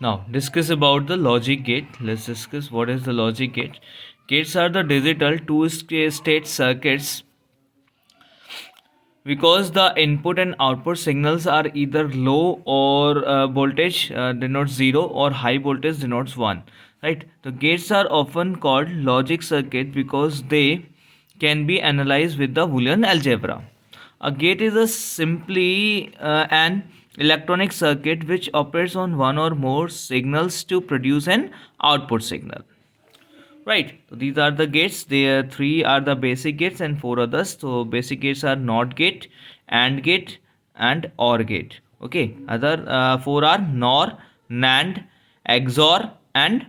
Now discuss about the logic gate. Let's discuss what is the logic gate. Gates are the digital two-state circuits because the input and output signals are either low or voltage denotes 0 or high voltage denotes 1, right? The gates are often called logic circuit because they can be analyzed with the Boolean algebra. A gate is a simply an electronic circuit which operates on one or more signals to produce an output signal. Right. So these are the gates. There three are the basic gates and four others. So basic gates are NOT gate, AND gate, and OR gate. Okay. Other four are NOR, NAND, XOR, and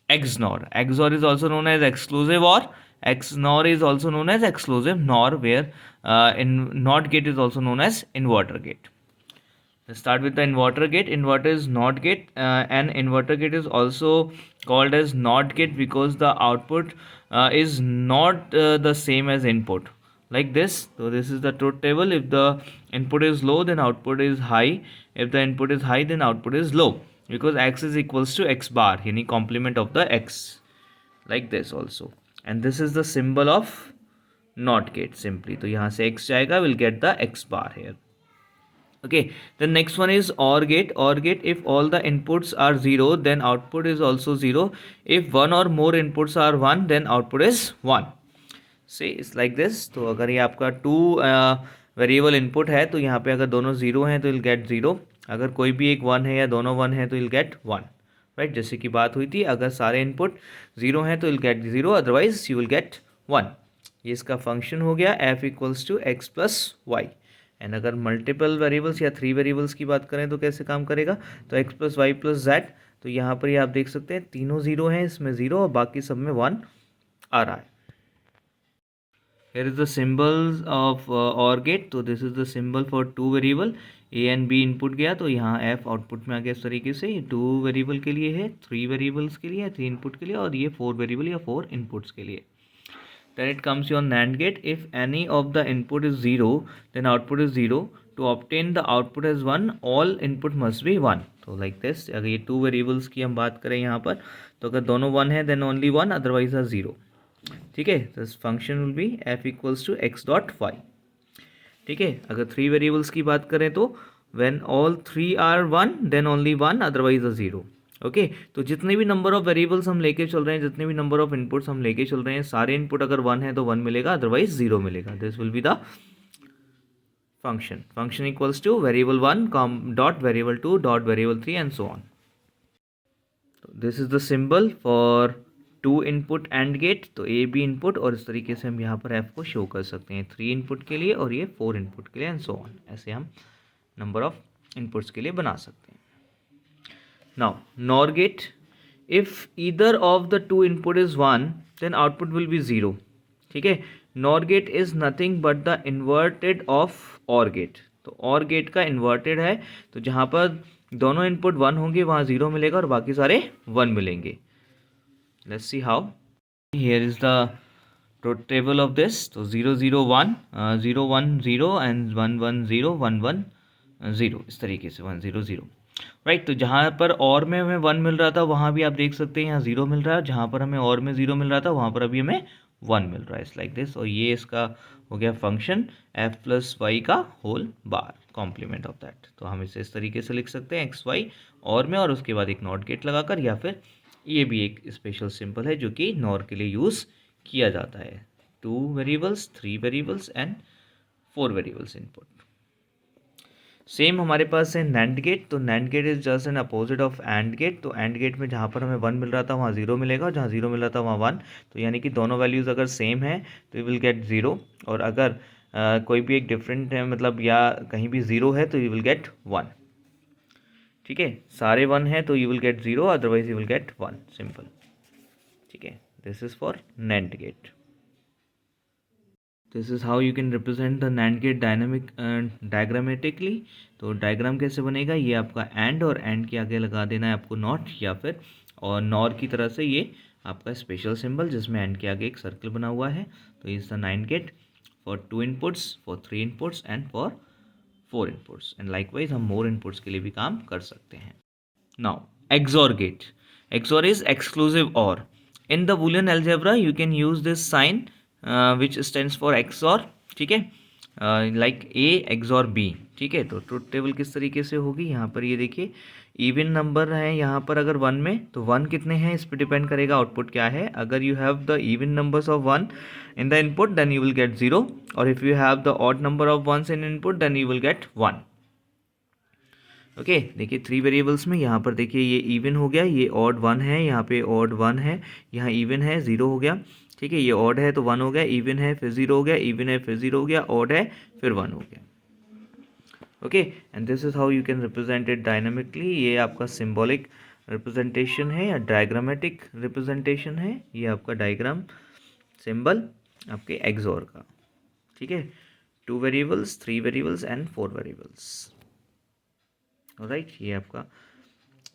XNOR. XOR is also known as exclusive OR. XNOR is also known as exclusive NOR, where in NOT gate is also known as inverter gate. Let's start with the inverter gate. Inverter is NOT gate, and inverter gate is also called as NOT gate because the output is not the same as input. Like this. So this is the truth table. If the input is low, then output is high. If the input is high, then output is low. Because x is equals to x bar, any complement of the x. Like this also. And this is the symbol of NOT gate simply. तो यहाँ से x जाएगा, will get the x bar here. Okay, the next one is OR gate. OR gate, if all the inputs are 0, then output is also 0. If one or more inputs are 1, then output is 1. See, it's like this. तो अगर ये आपका two variable input है तो यहाँ पे अगर दोनों 0 हैं तो विल गेट 0. अगर कोई भी एक 1 है या दोनों 1 है तो विल गेट 1. राइट, जैसे कि बात हुई थी, अगर सारे इनपुट 0 हैं तो will get 0, otherwise you will get 1. ये इसका फंक्शन हो गया f equals to x plus y. And अगर मल्टीपल वेरिएबल्स या 3 वेरिएबल्स की बात करें तो कैसे काम करेगा, तो x plus y plus z. तो यहाँ पर ये आप देख सकते हैं तीनों 0 हैं, इसमें 0 और बाकी सब में 1 आ रहा है. Here is the symbols of OR gate. तो this is the symbol for two variable. A and B input गया तो यहाँ F आउटपुट में आ गया. इस तरीके से 2 वेरिएबल के लिए है, 3 वेरिएबल्स के लिए, 3 इनपुट के लिए, और ये 4 वेरिएबल या 4 इनपुट्स के लिए. Then it comes your NAND gate. If any of the input is 0, then output is 0. To obtain the output as 1, all input must be 1. तो like this, अगर ये 2 वेरिएबल्स की हम बात करें यहाँ पर, तो अगर दोनों 1 है then only 1, otherwise are 0. ठीक है, तो function will be f equals to x dot y. ठीक है, अगर 3 वेरिएबल्स की बात करें तो when all 3 are 1 then only 1, otherwise a 0. Okay, तो जितने भी नंबर ऑफ वेरिएबल्स हम लेके चल रहे हैं, जितने भी नंबर ऑफ इनपुट्स हम लेके चल रहे हैं, सारे इनपुट अगर 1 है तो 1 मिलेगा, अदरवाइज 0 मिलेगा. This will be the function equals to variable 1 dot variable 2 dot variable 3 and so on. This is the symbol for 2 input and gate. तो ए बी इनपुट, और इस तरीके से हम यहाँ पर एफ को शो कर सकते हैं 3 इनपुट के लिए और ये 4 इनपुट के लिए एंड सो ऑन. ऐसे हम नंबर ऑफ इनपुट्स के लिए बना सकते हैं. Now nor gate, if either of the 2 input is 1 then output will be 0. ठीक है, nor gate is nothing but the inverted of or gate. तो और गेट का इन्वर्टेड है, तो जहाँ पर दोनों इनपुट 1 होंगे वहाँ 0 मिलेगा और बाकी सारे 1 मिलेंगे. Let's see how. Here is the truth table of this. So 0 0 1 0 1 0 and 1 1 0 1 1 0, इस तरीके से 1 0 0. राइट, तो जहाँ पर और में हमें 1 मिल रहा था वहाँ भी आप देख सकते हैं यहाँ 0 मिल रहा है. जहाँ पर हमें और में 0 मिल रहा था वहाँ पर अभी हमें 1 मिल रहा है. It's like this. और ये इसका हो गया फंक्शन f प्लस वाई का whole bar, complement of that. तो हम इसे इस तरीके से लिख सकते हैं एक्स वाई और में, और उसके बाद एक नॉट गेट लगाकर, या फिर ये भी एक स्पेशल सिंबल है जो कि नॉर के लिए यूज़ किया जाता है. 2 variables, 3 variables and 4 variables input. Same हमारे पास है नैंड गेट. तो NAND gate is just an opposite of AND gate. तो एंड गेट में जहाँ पर हमें 1 मिल रहा था वहाँ 0 मिलेगा, और जहाँ 0 मिल रहा था वहाँ 1. तो यानी कि दोनों वैल्यूज़ अगर सेम है तो यू विल गेट 0, और अगर कोई भी एक डिफरेंट है, मतलब या कहीं भी 0 है, तो यू विल गेट 1. ठीक है, सारे 1 है तो you will get 0, otherwise you will get 1. Simple. ठीक है, this is for NAND gate. This is how you can represent the NAND gate diagrammatically. तो डायग्राम कैसे बनेगा, ये आपका एंड, और एंड के आगे लगा देना है आपको नॉट, या फिर और नॉर की तरह से ये आपका स्पेशल सिंबल जिसमें एंड के आगे एक सर्कल बना हुआ है. तो is the NAND get for 2 inputs, for 3 inputs and for 4 inputs. And likewise हम मोर इनपुट्स के लिए भी काम कर सकते हैं. Now XOR gate. XOR is exclusive OR. In the Boolean algebra, you can use this sign which stands for XOR. ठीक है, लाइक A XOR B. ठीक है, तो ट्रुथ टेबल किस तरीके से होगी, यहाँ पर ये देखिए इवन नंबर है, यहाँ पर अगर 1 में तो 1 कितने हैं इस पर डिपेंड करेगा आउटपुट क्या है. अगर you have the even numbers of 1 in the input then you will get 0, or if you have the odd number of ones in input then you will get 1. Okay देखिए 3 variables में यहाँ पर देखिए ये even हो गया, ये odd 1 है, यहाँ पे ऑड 1 है, यहाँ इवन है 0 हो गया. ठीक है, ये ऑड है तो 1 हो गया, इवन है फिर 0 हो गया, इवन है फिर 0 हो गया, ऑड है फिर 1 हो गया. Okay, and this is how you can represent it dynamically. ये आपका सिम्बॉलिक रिप्रेजेंटेशन है या डायग्रामेटिक रिप्रेजेंटेशन है, ये आपका डायग्राम सिंबल आपके एक्सोर का. ठीक है, 2 variables, 3 variables and 4 variables. Right, ये आपका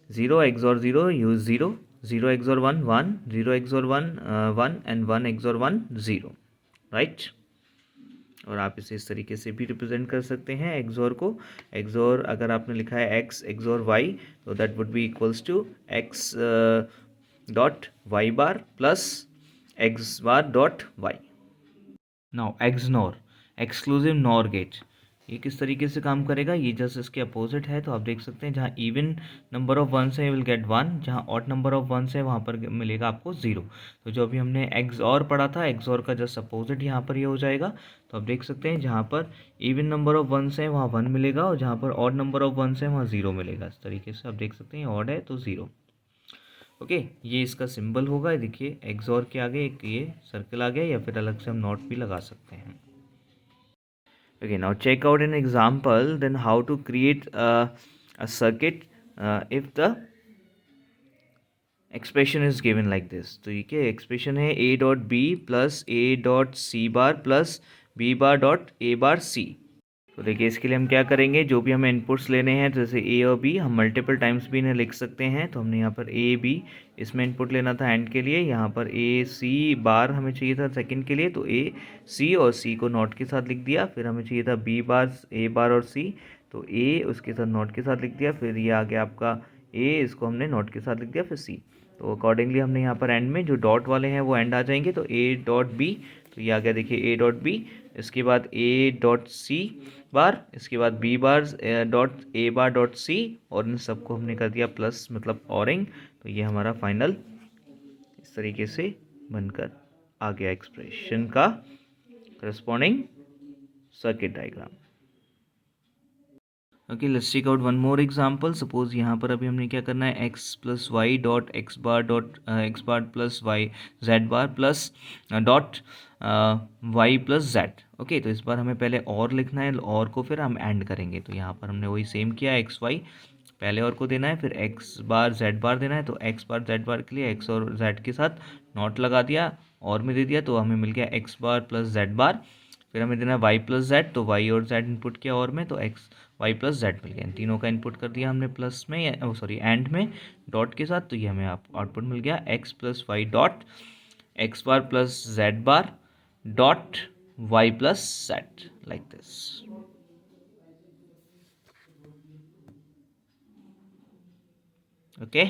0 XOR 0 use 0, 0 XOR 1 1, 0 XOR 1 1 and 1 XOR 1 0. Right, और आप इसे इस तरीके से भी रिप्रेजेंट कर सकते हैं XOR को. XOR अगर आपने लिखा है X XOR Y तो that would be equals to X dot Y bar plus X bar dot Y. Now XNOR, exclusive nor gate, ये किस तरीके से काम करेगा, ये जस्ट इसके अपोजिट है. तो आप देख सकते हैं जहाँ इवन नंबर ऑफ वंस है यू विल गेट 1, जहाँ ऑड नंबर ऑफ वंस है वहाँ पर मिलेगा आपको 0. तो जो अभी हमने XOR पढ़ा था, XOR का जस्ट अपोजिट यहाँ पर ये हो जाएगा. तो आप देख सकते हैं जहाँ पर इवन नंबर ऑफ वंस है वहाँ 1 मिलेगा, और जहाँ पर ऑड नंबर ऑफ वंस है वहाँ 0 मिलेगा. इस तरीके से आप देख सकते हैं ऑड है तो 0. ओके, ये इसका सिंबल होगा. देखिए XOR के आगे एक ये सर्कल आ गया, या फिर अलग से हम नॉट भी लगा सकते हैं. Okay, now check out an example then how to create a circuit if the expression is given like this. तो ये क्या expression है, a dot b plus a dot c bar plus b bar dot a bar c. तो देखिए इसके लिए हम क्या करेंगे, जो भी हमें इनपुट्स लेने हैं जैसे ए और बी, हम मल्टीपल टाइम्स भी इन्हें लिख सकते हैं. तो हमने यहाँ पर ए बी इसमें इनपुट लेना था एंड के लिए, यहाँ पर ए सी बार हमें चाहिए था सेकंड के लिए, तो ए सी और सी को नॉट के साथ लिख दिया. फिर हमें चाहिए था बी बार ए बार और सी, तो ए उसके साथ नॉट के साथ लिख दिया. फिर ये आ गया आपका ए, इसको हमने नॉट के साथ लिख दिया, फिर सी. तो अकॉर्डिंगली हमने यहाँ पर एंड में जो डॉट वाले हैं वो एंड आ जाएंगे. तो ए डॉट बी, तो ये आ गया देखिए ए डॉट बी, इसके बाद ए डॉट सी बार, इसके बाद B bar dot A bar dot C, और इन सबको हमने कर दिया प्लस मतलब ऑरिंग. तो ये हमारा फाइनल इस तरीके से बनकर आ गया एक्सप्रेशन का corresponding circuit diagram. Okay, let's check out one more example. Suppose यहाँ पर अभी हमने क्या करना है, x plus Y dot x bar plus Y Z bar plus dot Y plus Z. Okay, तो इस बार हमें पहले और लिखना है, और को फिर हम एंड करेंगे. तो यहाँ पर हमने वही सेम किया, एक्स वाई पहले और को देना है, फिर एक्स बार जेड बार देना है. तो एक्स बार जेड बार के लिए एक्स और जेड के साथ नॉट लगा दिया, और में दे दिया, तो हमें मिल गया एक्स बार प्लस जेड बार. फिर हमें देना है वाई प्लस जेड, तो वाई और जेड इनपुट किया और में, तो एक्स वाई प्लस जेड मिल गया. तीनों का इनपुट कर दिया हमने प्लस में, सॉरी एंड में डॉट के साथ. तो ये हमें आउटपुट मिल गया x plus Y dot x bar plus z bar dot Y plus z, like this. Okay.